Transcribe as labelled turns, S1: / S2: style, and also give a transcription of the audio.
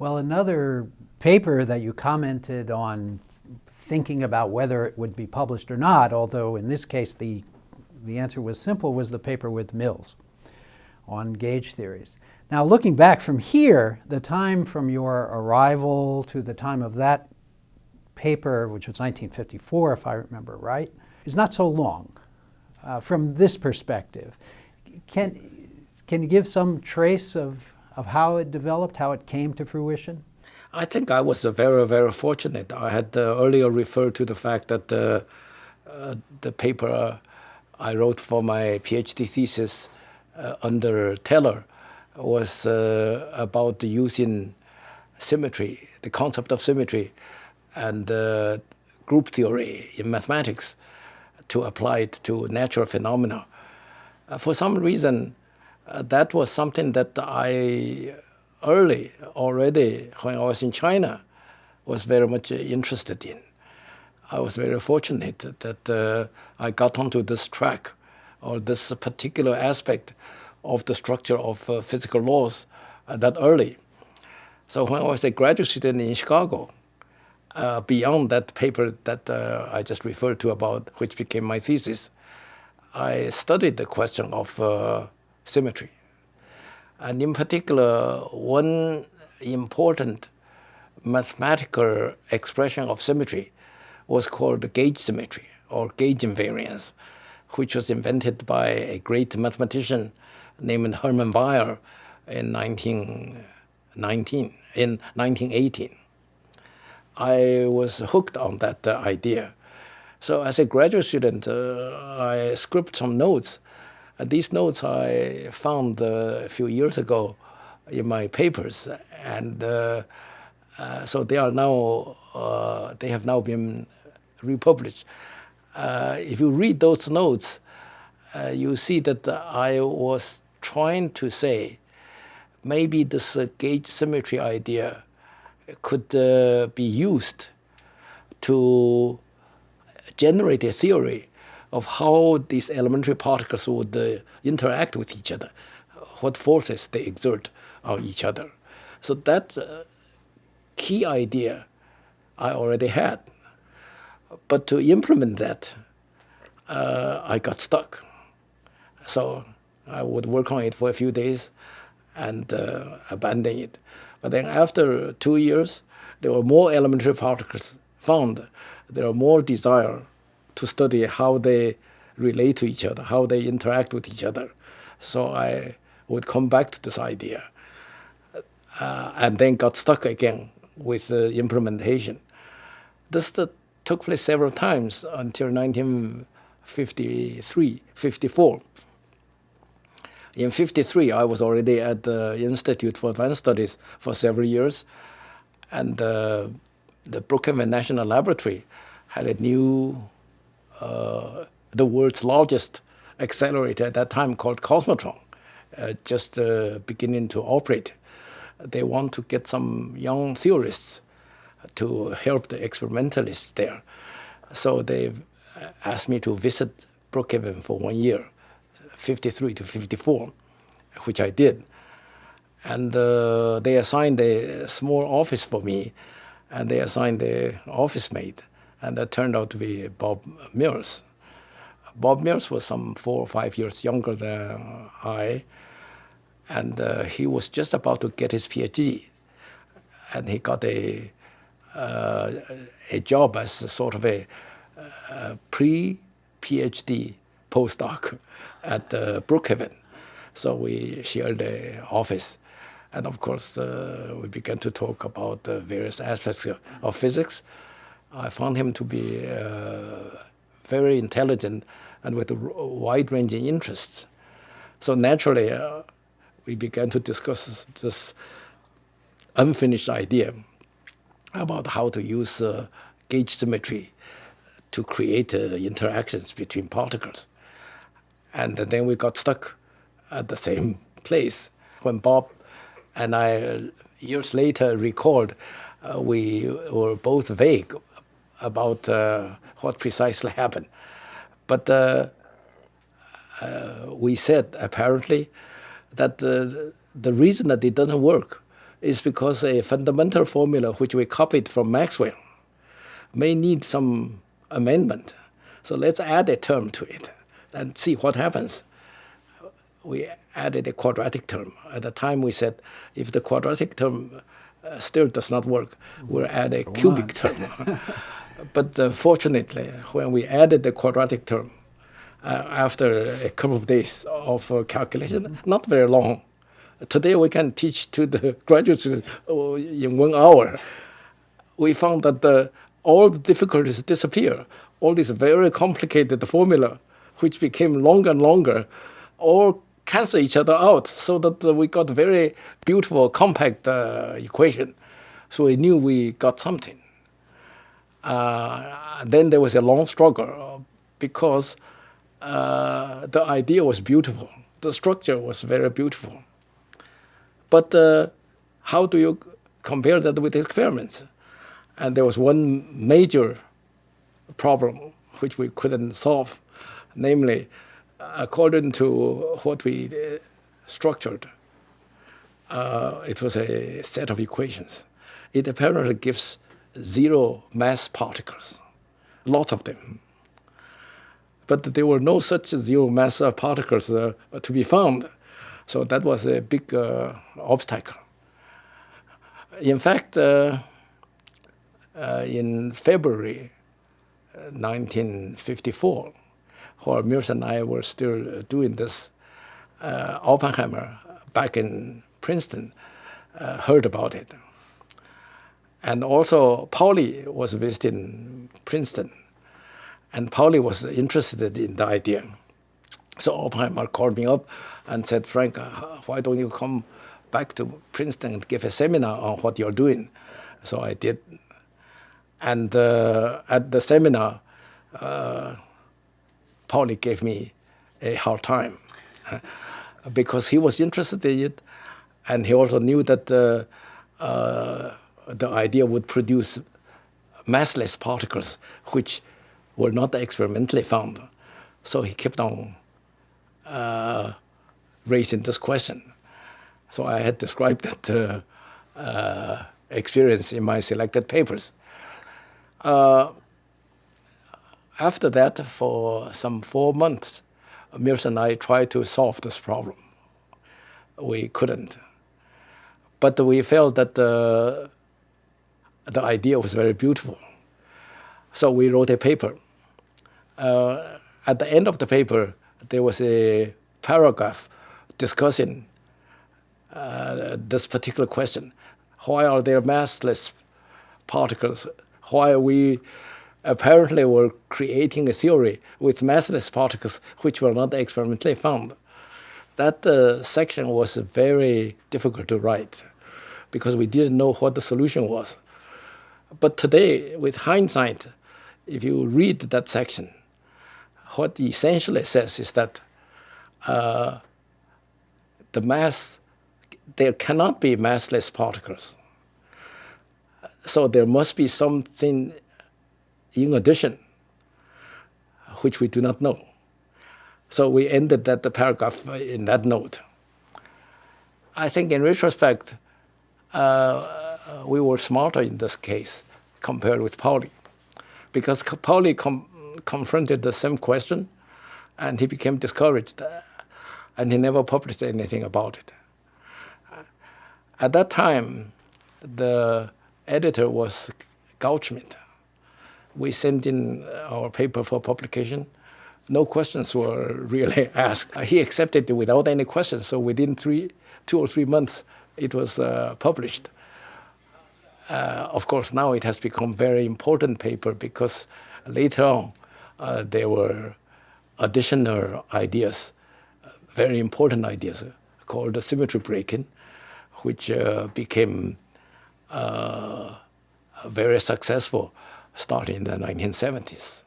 S1: Well, another paper that you commented on thinking about whether it would be published or not, although in this case the answer was simple, was the paper with Mills on gauge theories. Now, looking back from here, the time from your arrival to the time of that paper, which was 1954, if I remember right, is not so long from this perspective. Can you give some trace of how it developed, how it came to fruition?
S2: I think I was very, very fortunate. I had earlier referred to the fact that the paper I wrote for my PhD thesis under Taylor was about using symmetry, the concept of symmetry, and group theory in mathematics to apply it to natural phenomena. For some reason, that was something that I early already, when I was in China, was very much interested in. I was very fortunate that I got onto this track or this particular aspect of the structure of physical laws that early. So when I was a graduate student in Chicago, beyond that paper that I just referred to about, which became my thesis, I studied the question of symmetry. And in particular, one important mathematical expression of symmetry was called gauge symmetry or gauge invariance, which was invented by a great mathematician named Hermann Weyl in 1918. I was hooked on that idea. So as a graduate student, I scribbled some notes. And these notes I found a few years ago in my papers. And so they are now, they have now been republished. If you read those notes, you see that I was trying to say maybe this gauge symmetry idea could be used to generate a theory of how these elementary particles would interact with each other, what forces they exert on each other. So that key idea I already had. But to implement that, I got stuck. So I would work on it for a few days and abandon it. But then after 2 years, there were more elementary particles found. There were more desire to study how they relate to each other, how they interact with each other. So I would come back to this idea and then got stuck again with the implementation. This took place several times until 1953, 54. In 53, I was already at the Institute for Advanced Studies for several years, and the Brookhaven National Laboratory had a new, the world's largest accelerator at that time called Cosmotron, just beginning to operate. They want to get some young theorists to help the experimentalists there. So they asked me to visit Brookhaven for 1 year, 53 to 54, which I did. And they assigned a small office for me, and they assigned an office mate, and that turned out to be Bob Mills. Bob Mills was some 4 or 5 years younger than I, and he was just about to get his PhD, and he got a job as sort of a pre-PhD postdoc at Brookhaven. So we shared the office. And of course, we began to talk about the various aspects of physics. I found him to be very intelligent and with wide-ranging interests. So naturally, we began to discuss this unfinished idea about how to use gauge symmetry to create interactions between particles. And then we got stuck at the same place. When Bob and I, years later, recalled, we were both vague about what precisely happened. But we said, apparently, that the reason that it doesn't work is because a fundamental formula which we copied from Maxwell may need some amendment. So let's add a term to it and see what happens. We added a quadratic term. At the time we said, if the quadratic term still does not work, we'll add a cubic term. But fortunately, when we added the quadratic term, after a couple of days of calculation, not very long, today we can teach to the graduate students in 1 hour. We found that all the difficulties disappear. All these very complicated formula, which became longer and longer, all cancel each other out, so that we got very beautiful, compact equation. So we knew we got something. Then there was a long struggle because the idea was beautiful. The structure was very beautiful. But how do you compare that with experiments? And there was one major problem which we couldn't solve, namely, according to what we structured, it was a set of equations. It apparently gives 0 mass particles, lots of them. But there were no such 0 mass particles to be found. So that was a big obstacle. In fact, in February 1954, while Mills and I were still doing this, Oppenheimer, back in Princeton, heard about it. And also, Pauli was visiting Princeton, and Pauli was interested in the idea. So Oppenheimer called me up and said, Frank, why don't you come back to Princeton and give a seminar on what you're doing? So I did. And at the seminar, Pauli gave me a hard time because he was interested in it, and he also knew that the idea would produce massless particles, which were not experimentally found. So he kept on raising this question. So I had described that experience in my selected papers. After that, for some 4 months, Mills and I tried to solve this problem. We couldn't. But we felt that the idea was very beautiful. So we wrote a paper. At the end of the paper, there was a paragraph discussing this particular question. Why are there massless particles? Why we apparently were creating a theory with massless particles which were not experimentally found. That section was very difficult to write because we didn't know what the solution was. But today, with hindsight, if you read that section, what it essentially says is that there cannot be massless particles. So there must be something in addition, which we do not know. So we ended the paragraph in that note. I think in retrospect, we were smarter in this case compared with Pauli, because Pauli confronted the same question, and he became discouraged, and he never published anything about it. At that time, the editor was Goldschmidt. We sent in our paper for publication. No questions were really asked. He accepted it without any questions, so within 2 or 3 months, it was published. Of course, now it has become a very important paper because later on, there were additional ideas, very important ideas, called the symmetry breaking, which became very successful starting in the 1970s.